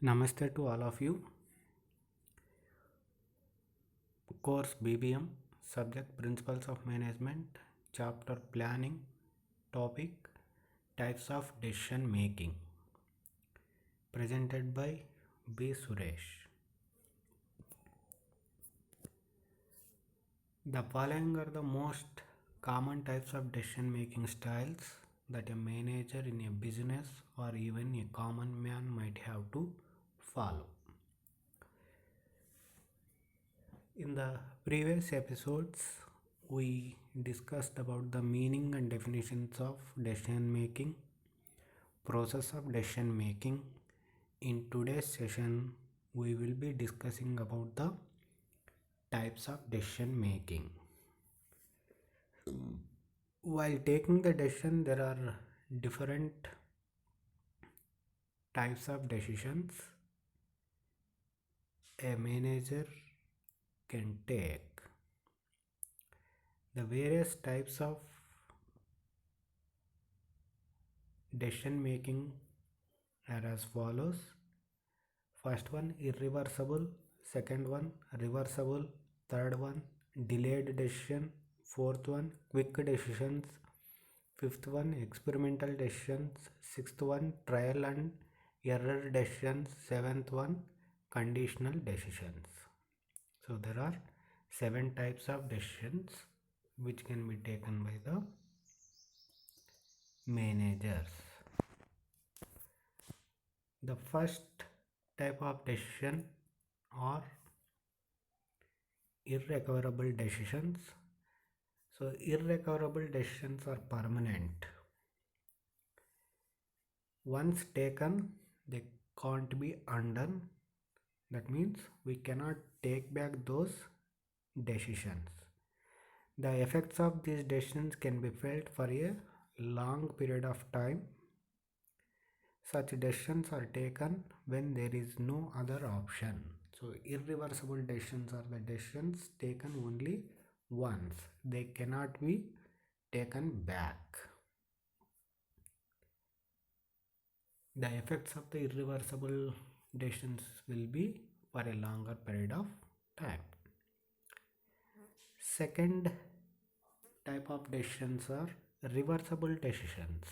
Namaste to all of you. Course BBM, Subject Principles of Management, Chapter Planning, Topic Types of Decision Making. Presented by B. Suresh. The following are the most common types of decision making styles that a manager in a business or even a common man might have to follow. In the previous episodes, we discussed about the meaning and definitions of decision making, process of decision making. In today's session, we will be discussing about the types of decision making. While taking the decision, there are different types of decisions a manager can take. The various types of decision making are as follows. First one irreversible, second one reversible, third one delayed decision, fourth one quick decisions, fifth one experimental decisions, sixth one trial and error decisions, seventh one conditional decisions. So there are 7 types of decisions which can be taken by the managers. The first type of decision are irrecoverable decisions. So irrecoverable decisions are permanent. Once taken, they can't be undone. That means we cannot take back those decisions. The effects of these decisions can be felt for a long period of time. Such decisions are taken when there is no other option. So irreversible decisions are the decisions taken only once. They cannot be taken back. The effects of the irreversible decisions will be for a longer period of time. Second type of decisions are reversible decisions.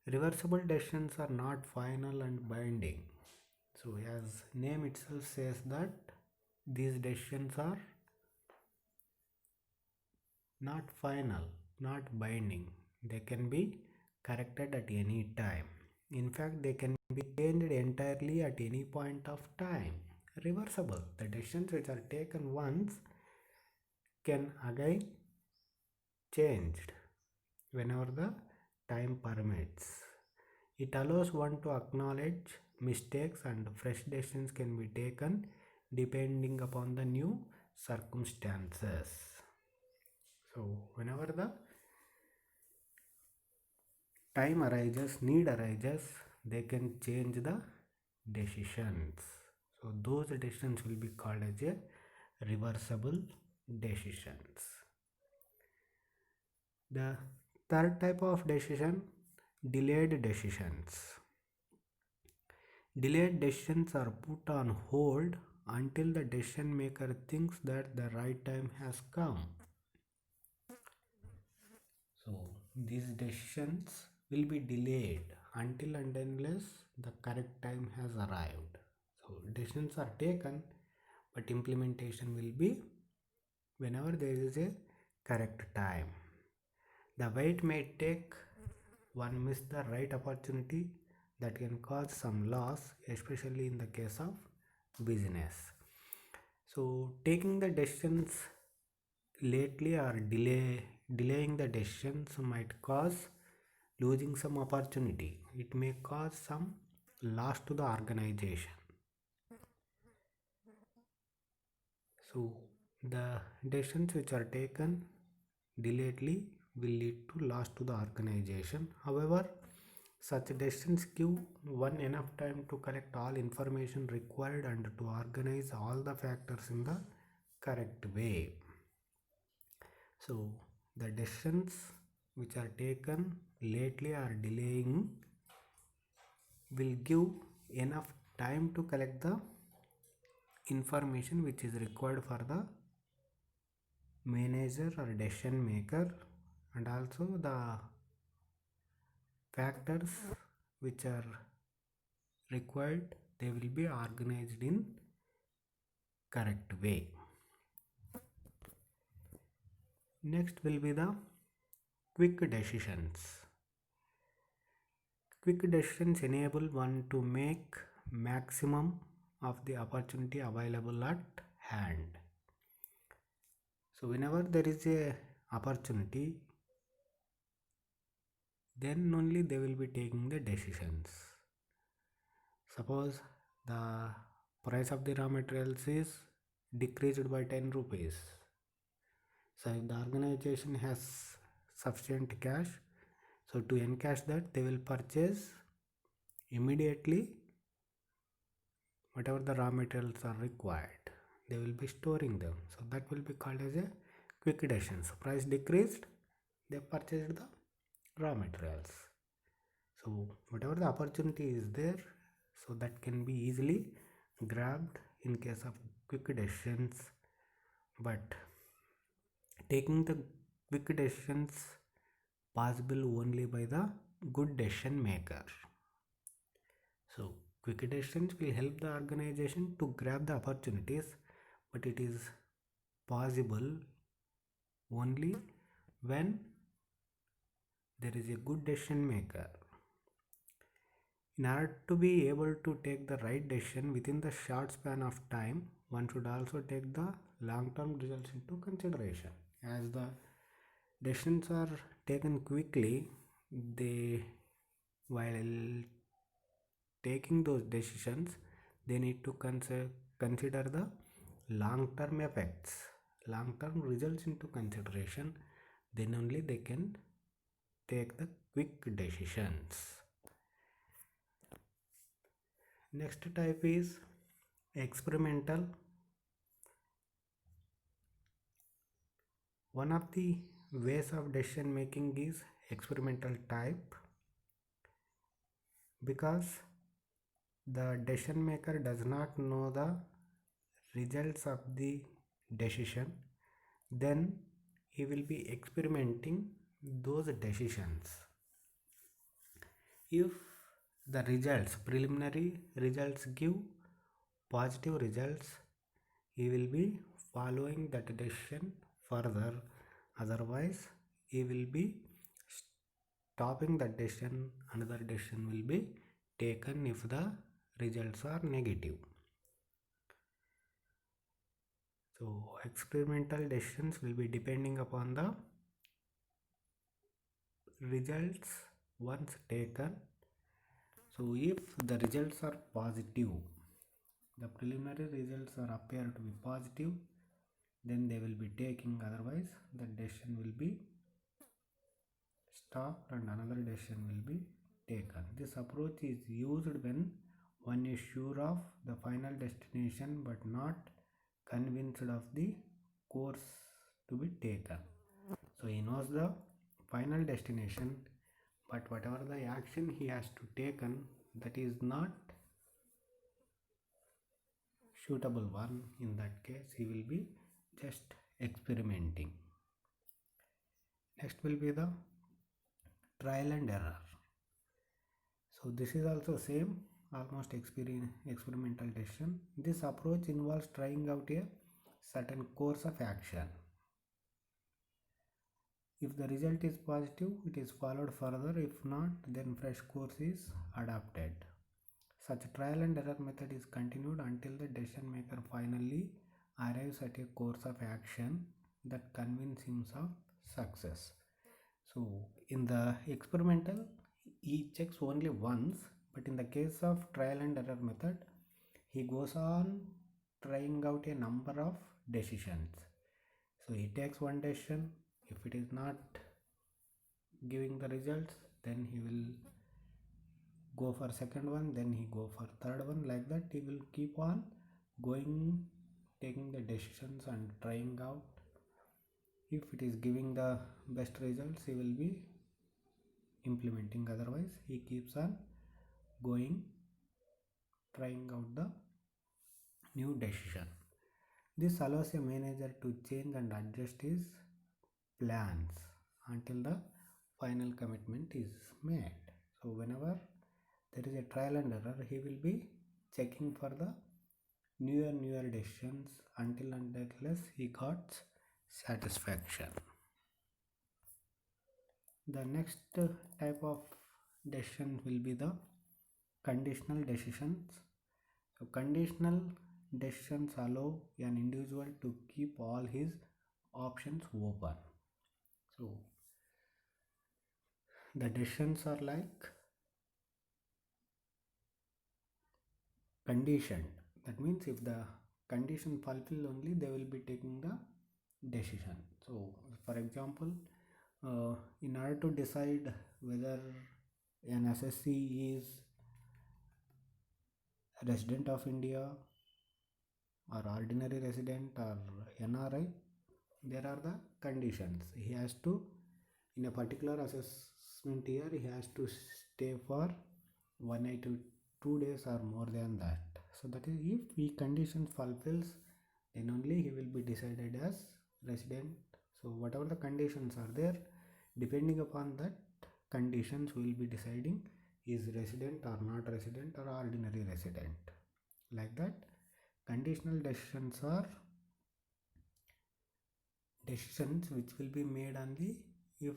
Reversible decisions are not final and binding. So as name itself says that these decisions are not final, not binding. They can be corrected at any time. In fact, they can be changed entirely at any point of time. Reversible. The decisions which are taken once can again changed whenever the time permits. It allows one to acknowledge mistakes and fresh decisions can be taken depending upon the new circumstances. So whenever the time arises, need arises, they can change the decisions. So those decisions will be called as a reversible decisions. The third type of decision, delayed decisions. Delayed decisions are put on hold until the decision maker thinks that the right time has come. So these decisions will be delayed until and unless the correct time has arrived. So decisions are taken, but implementation will be whenever there is a correct time. The wait may take one miss the right opportunity that can cause some loss, especially in the case of business. So taking the decisions lately or delaying the decisions might cause losing some opportunity. It may cause some loss to the organization. So the decisions which are taken delayedly will lead to loss to the organization. However, such decisions give one enough time to collect all information required and to organize all the factors in the correct way. So the decisions which are taken lately or delaying will give enough time to collect the information which is required for the manager or decision maker, and also the factors which are required, they will be organized in correct way. Next will be the quick decisions. Quick decisions enable one to make maximum of the opportunity available at hand. So whenever there is a opportunity, then only they will be taking the decisions. Suppose the price of the raw materials is decreased by 10 rupees. So if the organization has sufficient cash, so to encash that, they will purchase immediately whatever the raw materials are required. They will be storing them. So that will be called as a quick decision. So price decreased, they purchased the raw materials. So whatever the opportunity is there, so that can be easily grabbed in case of quick decisions. But taking the quick decisions possible only by the good decision maker. So quick decisions will help the organization to grab the opportunities, but it is possible only when there is a good decision maker. In order to be able to take the right decision within the short span of time, one should also take the long-term results into consideration. As the decisions are taken quickly, while taking those decisions, they need to consider the long-term effects, long-term results into consideration. Then only they can take the quick decisions. Next type is experimental. One of the ways of decision making is experimental type, because the decision maker does not know the results of the decision, then he will be experimenting those decisions. If the preliminary results give positive results, he will be following that decision further. Otherwise, he will be stopping that decision. Another decision will be taken if the results are negative. So experimental decisions will be depending upon the results once taken. So if the results are positive, the preliminary results are appear to be positive, then they will be taking. Otherwise, the decision will be stopped and another decision will be taken. This approach is used when one is sure of the final destination but not convinced of the course to be taken. So he knows the final destination, but whatever the action he has to taken, that is not suitable one. In that case, he will be just experimenting. Next will be the trial and error. So this is also same, almost experimental decision. This approach involves trying out a certain course of action. If the result is positive, it is followed further. If not, then fresh course is adopted. Such trial and error method is continued until the decision maker finally arrives at a course of action that convinces him of success. So in the experimental, he checks only once, but in the case of trial and error method, he goes on trying out a number of decisions. So he takes one decision. If it is not giving the results, then he will go for second one, then he go for third one. Like that, he will keep on going, taking the decisions and trying out. If it is giving the best results, he will be implementing. Otherwise, he keeps on going trying out the new decision. This allows a manager to change and adjust his plans until the final commitment is made. So whenever there is a trial and error, he will be checking for the newer decisions until and unless he got satisfaction. The next type of decision will be the conditional decisions. So conditional decisions allow an individual to keep all his options open. So the decisions are like conditioned. That means if the condition fulfill only, they will be taking the decision. So for example, in order to decide whether an SSC is a resident of India or ordinary resident or NRI, there are the conditions. He has to, in a particular assessment year, he has to stay for 182 days or more than that. So that is, if he conditions fulfills, then only he will be decided as resident. So whatever the conditions are there, depending upon that conditions, we will be deciding is resident or not resident or ordinary resident. Like that, conditional decisions are decisions which will be made on the, if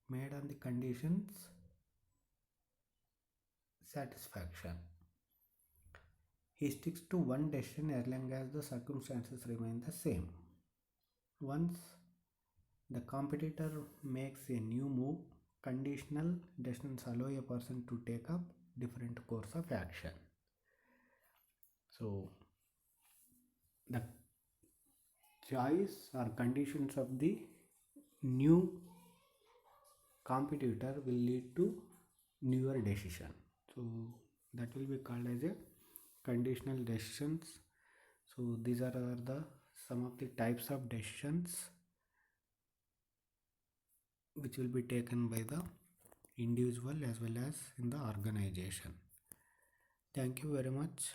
made on the conditions satisfaction. He sticks to one decision as long as the circumstances remain the same. Once the competitor makes a new move, conditional decisions allow a person to take up different course of action. So the choice or conditions of the new competitor will lead to newer decision. So that will be called as a conditional decisions. So these are the some of the types of decisions which will be taken by the individual as well as in the organization. Thank you very much.